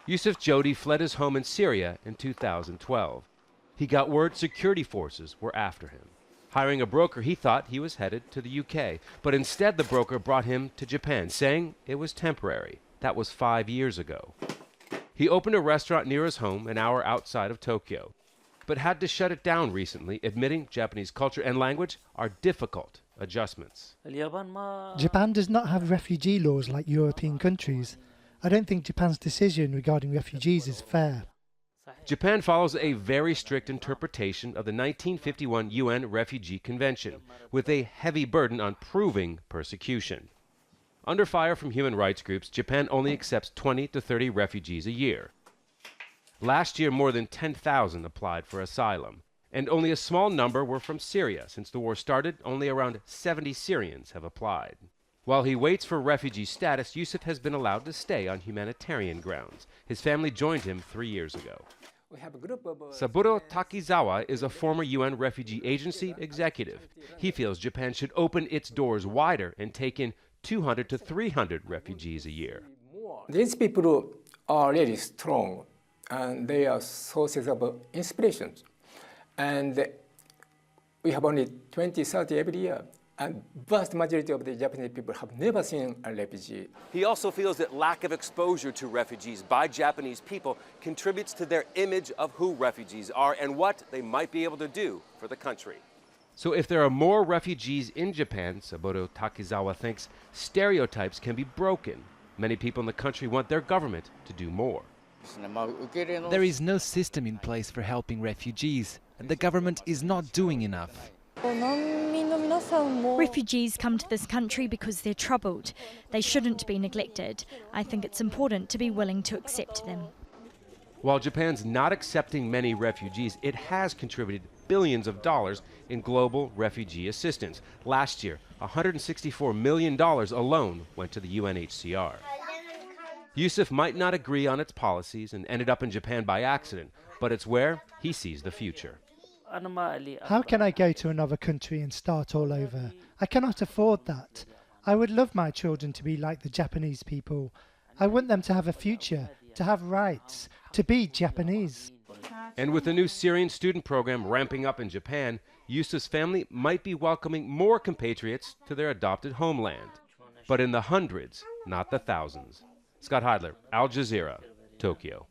YOUSSEF JOUDI fled his home in Syria in 2012. He got word security forces were after him. Hiring a broker, he thought he was headed to the UK, but instead the broker brought him to Japan, saying it was temporary. That was 5 years ago. He opened a restaurant near his home, an hour outside of Tokyo, but had to shut it down recently, admitting Japanese culture and language are difficult adjustments. Japan does not have refugee laws like European countries. I don't think Japan's decision regarding refugees is fair. Japan follows a very strict interpretation of the 1951 UN Refugee Convention, with a heavy burden on proving persecution. Under fire from human rights groups, Japan only accepts 20 to 30 refugees a year. Last year, more than 10,000 applied for asylum, and only a small number were from Syria. Since the war started, only around 70 Syrians have applied. While he waits for refugee status, YOUSSEF has been allowed to stay on humanitarian grounds. His family joined him 3 years ago. SABURO TAKIZAWA is a former UN Refugee Agency executive. He feels Japan should open its doors wider and take in 200 to 300 refugees a year. These people are really strong, and they are sources of inspiration. And we have only 20, 30 every year. And vast majority of the Japanese people have never seen a refugee. He also feels that lack of exposure to refugees by Japanese people contributes to their image of who refugees are and what they might be able to do for the country. So if there are more refugees in Japan, SABURO TAKIZAWA thinks stereotypes can be broken. Many people in the country want their government to do more. There is no system in place for helping refugees, and the government is not doing enough. Refugees come to this country because they're troubled. They shouldn't be neglected. I think it's important to be willing to accept them. While Japan's not accepting many refugees, it has contributed billions of dollars in global refugee assistance. Last year, $164 million alone went to the UNHCR. YOUSSEF might not agree on its policies and ended up in Japan by accident, but it's where he sees the future. How can I go to another country and start all over? I cannot afford that. I would love my children to be like the Japanese people. I want them to have a future, to have rights, to be Japanese. And with the new Syrian student program ramping up in Japan, YOUSSEF's family might be welcoming more compatriots to their adopted homeland. But in the hundreds, not the thousands. Scott Heidler, Al Jazeera, Tokyo.